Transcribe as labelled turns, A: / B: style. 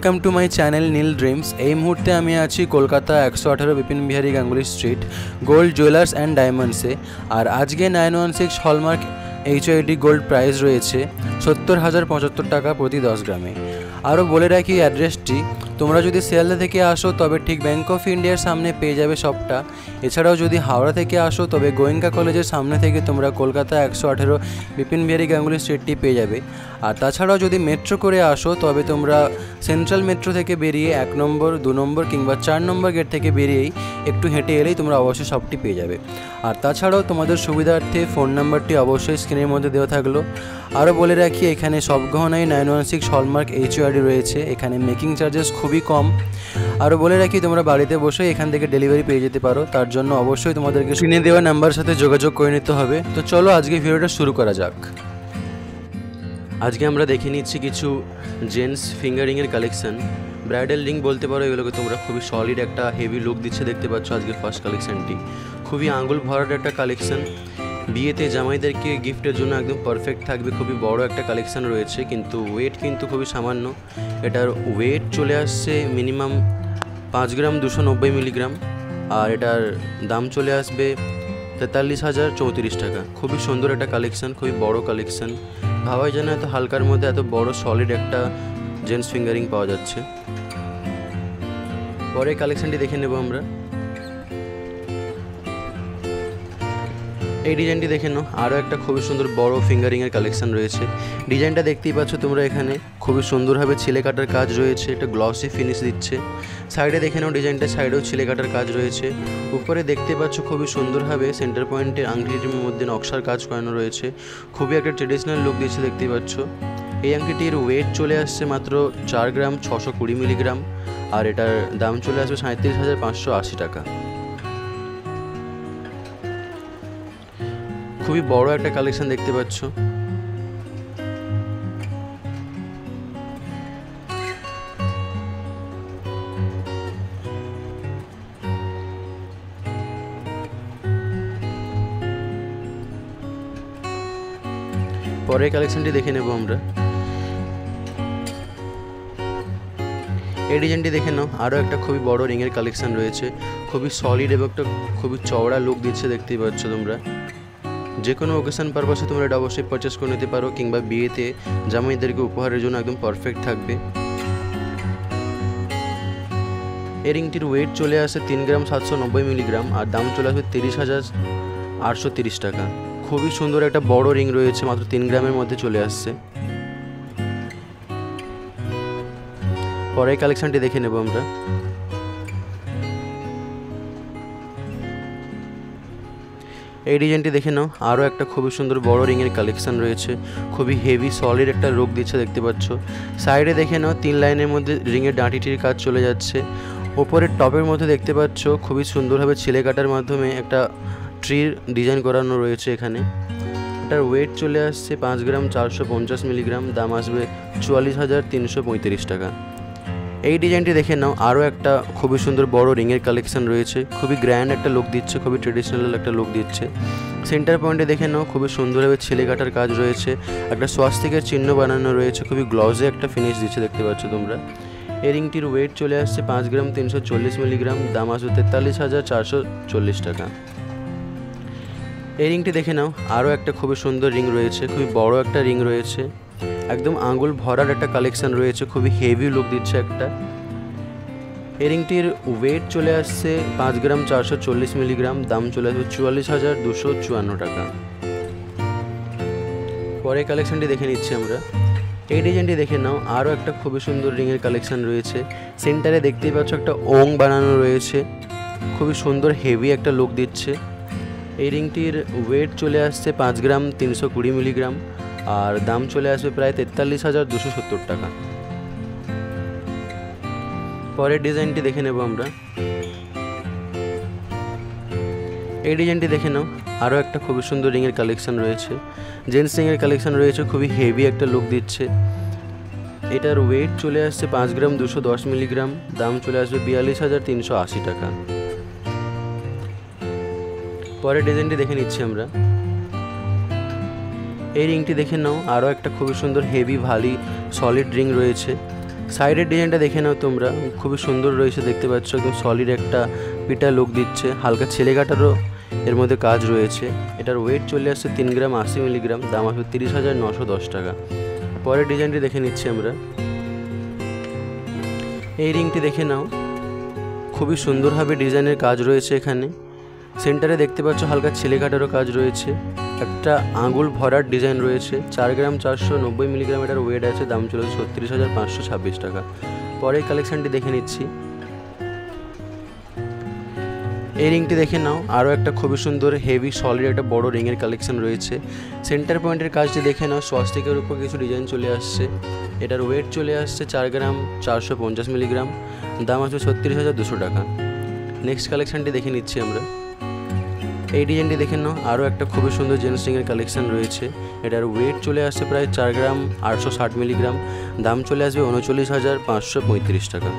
A: Welcome to my channel Neel dreams. এই মুহূর্তে আমি আছি Kolkata 118 Bipin Bihari Ganguly street gold jewellers and ডায়মন্ডসে। আর আজকে 916 হলমার্ক HID গোল্ড প্রাইস রয়েছে 70,075 টাকা প্রতি 10 গ্রামে। আরও বলে রাখি অ্যাড্রেসটি, তোমরা যদি শিয়ালদা থেকে আসো তবে ঠিক ব্যাঙ্ক অফ ইন্ডিয়ার সামনে পেয়ে যাবে শপটা। এছাড়াও যদি হাওড়া থেকে আসো তবে গোয়েঙ্কা কলেজের সামনে থেকে তোমরা কলকাতা 118 বিপিন বিহারী গাঙ্গুলি স্ট্রিটটি পেয়ে যাবে। আর তাছাড়াও যদি মেট্রো করে আসো তবে তোমরা সেন্ট্রাল মেট্রো থেকে বেরিয়ে 1 নম্বর 2 নম্বর কিংবা 4 নম্বর গেট থেকে বেরিয়েই একটু হেঁটে এলেই তোমরা অবশ্যই শপটি পেয়ে যাবে। আর তাছাড়াও তোমাদের সুবিধার্থে ফোন নাম্বারটি অবশ্যই স্ক্রিনের মধ্যে দেওয়া থাকলো। আরও বলে রাখি, এখানে সব গহনাই 916 হলমার্ক HID রয়েছে। এখানে মেকিং চার্জেস খুবই কম। আরও বলে রাখি, তোমরা বাড়িতে বসে এখান থেকে ডেলিভারি পেয়ে যেতে পারো। তার জন্য অবশ্যই তোমাদেরকে স্ক্রিনে দেওয়া নাম্বারের সাথে যোগাযোগ করে নিতে হবে। তো চলো আজকে ভিডিওটা শুরু করা যাক। আজকে আমরা দেখে নিচ্ছি কিছু জেন্টস ফিঙ্গারিংয়ের কালেকশন। ব্রাইডাল রিং বলতে পারো এগুলোকে তোমরা। খুবই সলিড একটা হেভি লুক দিচ্ছে, দেখতে পাচ্ছ আজকে ফার্স্ট কালেকশনটি। খুবই আঙুল ভরাট একটা কালেকশন, বিয়েতে জামাইদেরকে গিফটের জন্য একদম পারফেক্ট থাকবে। খুবই বড় একটা কালেকশন রয়েছে, কিন্তু ওয়েট কিন্তু খুবই সামান্য। এটার ওয়েট চলে আসছে মিনিমাম 5 গ্রাম 290 মিলিগ্রাম। আর এটার দাম চলে আসবে 43,034 টাকা। খুবই সুন্দর একটা কালেকশন, খুবই বড় কালেকশন। ভাবাই যায় না এত হালকার মধ্যে এত বড় সলিড একটা জেন্টস ফিঙ্গারিং পাওয়া যাচ্ছে। পরে কালেকশনটি দেখে নেব আমরা। এই ডিজাইনটি দেখে নাও, আরও একটা খুবই সুন্দর বড় ফিঙ্গারিংয়ের কালেকশন রয়েছে। ডিজাইনটা দেখতেই পাচ্ছ তোমরা, এখানে খুবই সুন্দরভাবে ছিলে কাটার কাজ রয়েছে। এটা গ্লসি ফিনিশ দিচ্ছে। সাইডে দেখে নাও ডিজাইনটা, সাইডেও ছিলে কাটার কাজ রয়েছে। উপরে দেখতে পাচ্ছ খুবই সুন্দরভাবে সেন্টার পয়েন্টের আংটিটির মধ্যে নকশার কাজ করানো রয়েছে। খুবই একটা ট্রেডিশনাল লুক দিচ্ছে, দেখতেই পাচ্ছ। এই আংটিটির ওয়েট চলে আসছে মাত্র 4 গ্রাম 620 মিলিগ্রাম। আর এটার দাম চলে আসবে 37,580 টাকা। খুবই বড় একটা কালেকশন দেখতে পাচ্ছ। পরের কালেকশনটি দেখে নেব আমরা। এই ডিজাইনটি দেখে নাও, আরও একটা খুবই বড় রিংয়ের কালেকশন রয়েছে। খুবই সলিড এবং একটা খুবই চওড়া লুক দিচ্ছে, দেখতেই পাচ্ছ তোমরা। যে কোনো ওকেশন পারপাসে তোমরা এটা অবশ্যই পারচেস করে নিতে পারো, কিংবা বিয়েতে জামাইদেরকে উপহারের জন্য একদম পারফেক্ট থাকবে। এই রিংটির ওয়েট চলে আসে 3 গ্রাম 790 মিলিগ্রাম। আর দাম চলে আসবে 30,830 টাকা। খুবই সুন্দর একটা বড় রিং রয়েছে, মাত্র 3 গ্রামের মধ্যে চলে আসছে। পরের কালেকশনটি দেখে নেব আমরা। এই ডিজাইনটি দেখে নাও, আরও একটা খুবই সুন্দর বড় রিংয়ের কালেকশন রয়েছে। খুবই হেভি সলিড একটা লুক দিচ্ছে, দেখতে পাচ্ছ। সাইডে দেখে নাও 3 লাইনের মধ্যে রিংয়ের ডাঁটিটির কাজ চলে যাচ্ছে। ওপরের টপের মধ্যে দেখতে পাচ্ছ খুবই সুন্দরভাবে ছিলে কাটার মাধ্যমে একটা ট্রির ডিজাইন করানো রয়েছে এখানে। এটার ওয়েট চলে আসছে 5 গ্রাম 450 মিলিগ্রাম। দাম আসবে 44,335 টাকা। এই ডিজাইনটি দেখে নাও, আরও একটা খুবই সুন্দর বড় রিংয়ের কালেকশন রয়েছে। খুবই গ্র্যান্ড একটা লুক দিচ্ছে, খুবই ট্রেডিশনাল একটা লুক দিচ্ছে। সেন্টার পয়েন্টে দেখে নাও খুবই সুন্দরভাবে ছিলে কাটার কাজ রয়েছে। একটা স্বাস্তিকের চিহ্ন বানানো রয়েছে। খুবই গ্লসি একটা ফিনিশ দিচ্ছে, দেখতে পাচ্ছ তোমরা। এই রিংটির ওয়েট চলে আসছে 5 গ্রাম 340 মিলিগ্রাম। দাম আসবে 43,440 টাকা। এই রিংটি দেখে নাও, আরও একটা খুবই সুন্দর রিং রয়েছে। খুবই বড় একটা রিং রয়েছে, একদম আঙুল ভরার একটা কালেকশন রয়েছে। খুবই হেভি লুক দিচ্ছে একটা। এই রিংটির ওয়েট চলে আসছে 5 গ্রাম 440 মিলিগ্রাম। দাম চলে আসবে 44,254 টাকা। পরে কালেকশনটি দেখে নিচ্ছি আমরা। এই ডিজাইনটি দেখে নাও, আরও একটা খুবই সুন্দর রিংয়ের কালেকশন রয়েছে। সেন্টারে দেখতেই পাচ্ছ একটা ওং বানানো রয়েছে। খুবই সুন্দর হেভি একটা লুক দিচ্ছে। এই রিংটির ওয়েট চলে আসছে 5 গ্রাম 320 মিলিগ্রাম। আর দাম চলে আসবে প্রায় 43,270 টাকা। পরের ডিজাইনটি দেখে নেব আমরা। এই ডিজাইনটি দেখে নাও, আরও একটা খুবই সুন্দর রিংয়ের কালেকশন রয়েছে। জেন্টস রিংয়ের কালেকশন রয়েছে, খুবই হেভি একটা লুক দিচ্ছে। এটার ওয়েট চলে আসছে 5 গ্রাম 210 মিলিগ্রাম। দাম চলে আসবে 42,380 টাকা। পরের ডিজাইনটি দেখে নিচ্ছি আমরা। এই রিংটি দেখে নাও, আরও একটা খুবই সুন্দর হেভি ভারী সলিড রিং রয়েছে। সাইডের ডিজাইনটা দেখে নাও তোমরা, খুবই সুন্দর রয়েছে, দেখতে পাচ্ছ একদম সলিড একটা পিটা লুক দিচ্ছে, হালকা ছেলে কাটারও এর মধ্যে কাজ রয়েছে। এটার ওয়েট চলে আসছে 3 গ্রাম 80 মিলিগ্রাম, দাম আসবে 30,910 টাকা। পরের ডিজাইনটি দেখে নিচ্ছি আমরা। এই রিংটি দেখে নাও, খুবই সুন্দরভাবে ডিজাইনের কাজ রয়েছে এখানে। সেন্টারে দেখতে পাচ্ছ হালকা ছেলে কাটারও কাজ রয়েছে, একটা আঙুল ভরার ডিজাইন রয়েছে। 4 গ্রাম 490 মিলিগ্রাম এটার ওয়েট আছে, দাম চলেছে 36,526 টাকা। পরের কালেকশানটি দেখে নিচ্ছি। এই রিংটি দেখে নাও, আরও একটা খুবই সুন্দর হেভি সলিড একটা বড় রিংয়ের কালেকশন রয়েছে। সেন্টার পয়েন্টের কাজটি দেখে নাও, স্বস্তিকের উপর কিছু ডিজাইন চলে আসছে। এটার ওয়েট চলে আসছে 4 গ্রাম 450 মিলিগ্রাম, দাম আছে 36,200 টাকা। নেক্সট কালেকশানটি দেখে নিচ্ছি আমরা। এই ডিজাইনটি দেখে নাও, আরও একটা খুবই সুন্দর জেন্টস রিংয়ের কালেকশন রয়েছে। এটার ওয়েট চলে আসছে প্রায় 4 গ্রাম 860 মিলিগ্রাম, দাম চলে আসবে 39,535 টাকা।